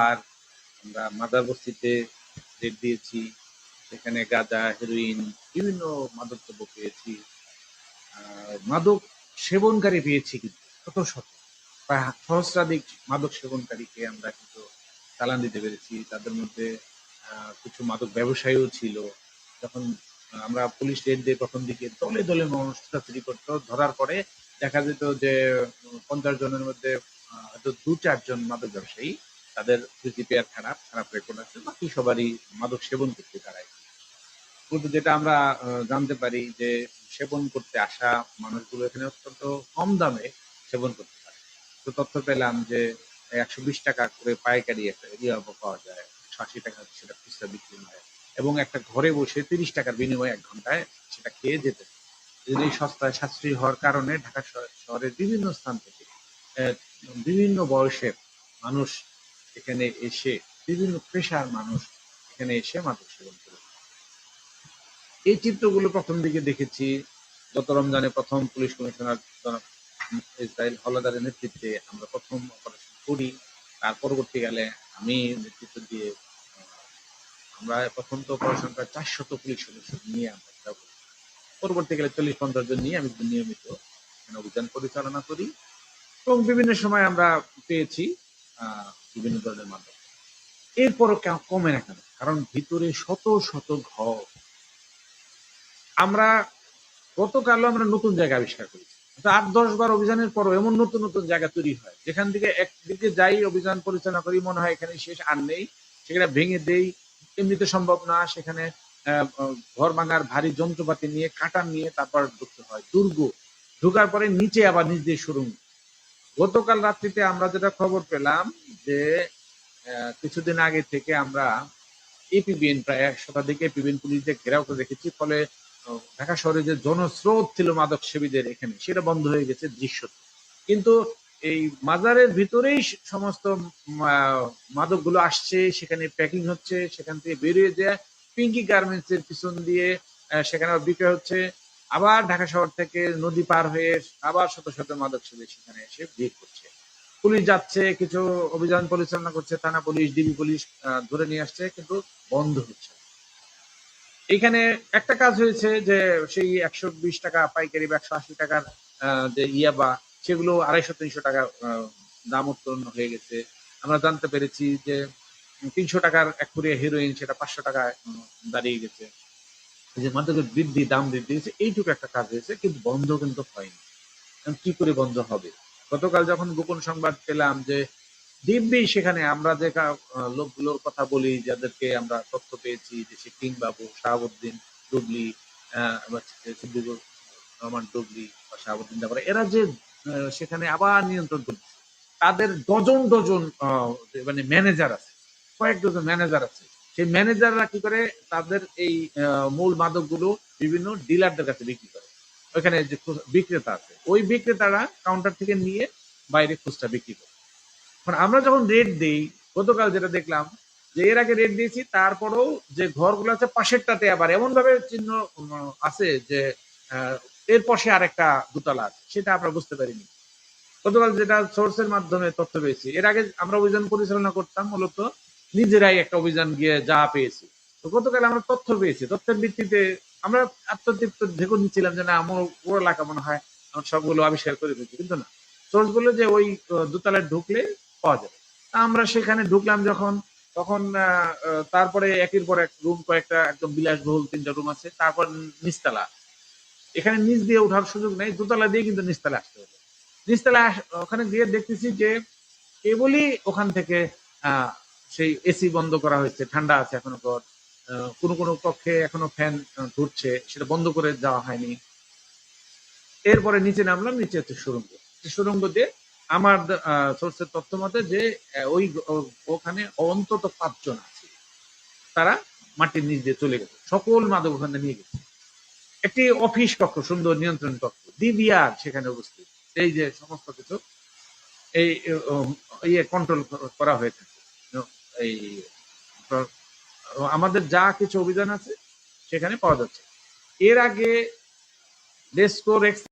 আর আমরা মাদার বস্তিতে রেড দিয়েছি, সেখানে গাঁজা, হেরোইন, বিভিন্ন মাদকদ্রব্য পেয়েছি। মাদক সেবনকারী পেয়েছি কিন্তু শত শত, প্রায় সহস্রাধিক মাদক সেবনকারীকে আমরা কিন্তু চালান দিতে পেরেছি। তাদের মধ্যে কিছু মাদক ব্যবসায়ীও ছিল। যখন আমরা পুলিশ রেড দিয়ে প্রথম দিকে দলে দলে মানুষ ছোটাছুটি করতো, ধরার পরে দেখা যেত যে 50 জনের মধ্যে হয়তো 2-4 জন মাদক ব্যবসায়ী, তাদের সিজিপিআর খারাপ খারাপ রেকর্ড আছে, বাকি সবারই মাদক সেবন করতে তারাই। কিন্তু যেটা আমরা জানতে পারি যে সেবন করতে আসা মানুষগুলো এখানে অত্যন্ত কম দামে সেবন করতে পারে। তো তথ্য পেলাম যে 120 টাকা করে পাইকারি একটা ইয়াবা পাওয়া যায়, 180 টাকা সেটা খুচরা বিক্রি হয়, এবং একটা ঘরে বসে 30 টাকার বিনিময়ে 1 ঘন্টায় সেটা খেয়ে যেতে। এই সস্তায় সাশ্রয়ী হওয়ার কারণে ঢাকা শহরের বিভিন্ন স্থান থেকে আহ, বিভিন্ন বয়সের মানুষ এখানে এসে, বিভিন্ন পেশার মানুষ এখানে এসে মাদক সেবন করে। এই চিত্রগুলো প্রথম দিকে দেখেছি। গত রমজানে প্রথম পুলিশ কমিশনার জনাব ইসরাইল হলাদারের নেতৃত্বে আমরা প্রথম অপারেশন করি। তার পরবর্তীকালে আমি নেতৃত্ব দিয়ে আমরা প্রথম তো অপারেশনটা 400 পুলিশ সদস্য নিয়ে আমরা সেটা করি। পরবর্তীকালে 40-50 জন নিয়ে আমি নিয়মিত অভিযান পরিচালনা করি, এবং বিভিন্ন সময় আমরা পেয়েছি বিভিন্ন ধরনের মাদক। এরপরও কমে না কেন? কারণ ভিতরে শত শত ঘর। আমরা গতকালও আমরা নতুন জায়গা আবিষ্কার করেছি। 8-10 বার অভিযানের পরও এমন নতুন নতুন জায়গা তৈরি হয়, যেখান থেকে একদিকে যাই অভিযান পরিচালনা করি মনে হয় এখানে শেষ আর নেই, সেখানে ভেঙে দেই। এমনিতে সম্ভব না, সেখানে ঘর ভাঙার ভারী যন্ত্রপাতি নিয়ে, কাঁটা নিয়ে তারপর ঢুকতে হয়। দুর্গ ঢুকার পরে নিচে আবার নিচ দিয়ে সুড়ঙ্গ। গতকাল রাত্রিতে আমরা যেটা খবর পেলাম যে কিছুদিন আগে থেকে আমরা এপিবিএন প্রায় 1 শতাধিক এপিবিএন পুলিশদের ঘেরাও করে রেখেছি, ফলে ঢাকা শহরে যে জনস্রোত ছিল মাদক সেবীদের এখানে, সেটা বন্ধ হয়ে গেছে দৃশ্য। কিন্তু এই মাজারের ভিতরেই সমস্ত মাদক গুলো আসছে, সেখানে প্যাকিং হচ্ছে, সেখান থেকে বেরিয়ে যায় পিঙ্কি গার্মেন্টস এর পিছন দিয়ে, সেখানে বিক্রয় হচ্ছে। আবার ঢাকা শহর থেকে নদী পার হয়ে আবার শত শত মাদক সেবী সেখানে এসে ভিড় করছে। পুলিশ যাচ্ছে, কিছু অভিযান পরিচালনা করছে, থানা পুলিশ, ডিবি পুলিশ ধরে নিয়ে আসছে, কিন্তু বন্ধ হচ্ছে। এখানে একটা কাজ হয়েছে যে সেই 120 টাকা পাইকারি বা 180 টাকার যে ইয়াবা, সেগুলো 250-300 টাকা দাম উত্তোলন হয়ে গেছে। আমরা জানতে পেরেছি যে 300 টাকার এক পুরিয়া হেরোইন সেটা 500 টাকায় দাঁড়িয়ে গেছে। এই যে মাদকের বৃদ্ধি, দাম বৃদ্ধি হয়েছে, এইটুকু একটা কাজ হয়েছে, কিন্তু বন্ধ কিন্তু হয়নি। কি করে বন্ধ হবে? গতকাল যখন গোপন সংবাদ পেলাম যে দিব্যি সেখানে আমরা যে লোকগুলোর কথা বলি, যাদেরকে আমরা তথ্য পেয়েছি, যে সে কিং বাবু, শাহাবুদ্দিন, ডুবলি, সিদ্দিকুর রহমান ডুবলি বা শাহাবুদ্দিন দাবরা, এরা যে সেখানে আবার নিয়ন্ত্রণ করছে, তাদের ডজন ডজন মানে ম্যানেজার আছে, কয়েক ডজন ম্যানেজার আছে। সেই ম্যানেজাররা কি করে তাদের এই মূল মাদকগুলো বিভিন্ন ডিলারদের কাছে বিক্রি করে। ওইখানে যে বিক্রেতা আছে, ওই বিক্রেতারা কাউন্টার থেকে নিয়ে বাইরে খুচরা বিক্রি করে। এখন আমরা যখন রেট দেই, গতকাল যেটা দেখলাম যে এর আগে রেট দিয়েছি, তারপরেও যে ঘরগুলো আছে পাশেরটাতে আবার এমন ভাবে চিহ্ন আছে যে এর পাশে আরেকটা দোতলা আছে, সেটা আমরা বুঝতে পারিনি। গতকাল যেটা সোর্সের মাধ্যমে তথ্য পেয়েছি, এর আগে আমরা অভিযান পরিচালনা করতাম মূলত নিজেরাই একটা অভিযান গিয়ে যা পেয়েছি। তো গতকাল আমরা তথ্য পেয়েছি, তথ্যের ভিত্তিতে আমরা আত্মতৃপ্ত ঢেকে নিচ্ছিলাম যে না, আমার পুরো এলাকা মনে হয় আমরা সবগুলো আবিষ্কার করে ফেলছি, কিন্তু না। সোর্স বলে যে ওই দোতলায় ঢুকলে পাওয়া যাবে। আমরা সেখানে ঢুকলাম যখন, তখন তারপরে একের পর এক রুম, কয়েকটা একদম বিলাসবহুল 3টা রুম আছে, তারপর নিচতলা। এখানে নিচ দিয়ে ওঠার সুযোগ নেই, দোতলা দিয়ে কিন্তু নিচতলা আসতে হবে। নিচতলা ওখানে গিয়ে দেখতেছি যে কেবলই ওখান থেকে সেই এসি বন্ধ করা হয়েছে, ঠান্ডা আছে এখনো ঘর। কোনো কোনো কক্ষে এখনো ফ্যান ঘুরছে, সেটা বন্ধ করে যাওয়া হয়নি। এরপরে নিচে নামলাম, নিচে হচ্ছে সুড়ঙ্গ। সুড়ঙ্গ দিয়ে আমার সোর্সের তথ্য মতে যে ওই ওখানে অন্তত 5 জন আছে, তারা মাটির নিচ দিয়ে চলে গেছে, সকল মাদক ওখানে নিয়ে গেছে। একটি অফিস কক্ষ, সুন্দর নিয়ন্ত্রণ কক্ষ, ডিবিআর সেখানে উপস্থিত। এই যে সমস্ত কিছু এই ইয়ে কন্ট্রোল করা হয়ে থাকে। এই আমাদের যা কিছু অভিযান আছে সেখানে পাওয়া যাচ্ছে। এর আগে ডেস্কো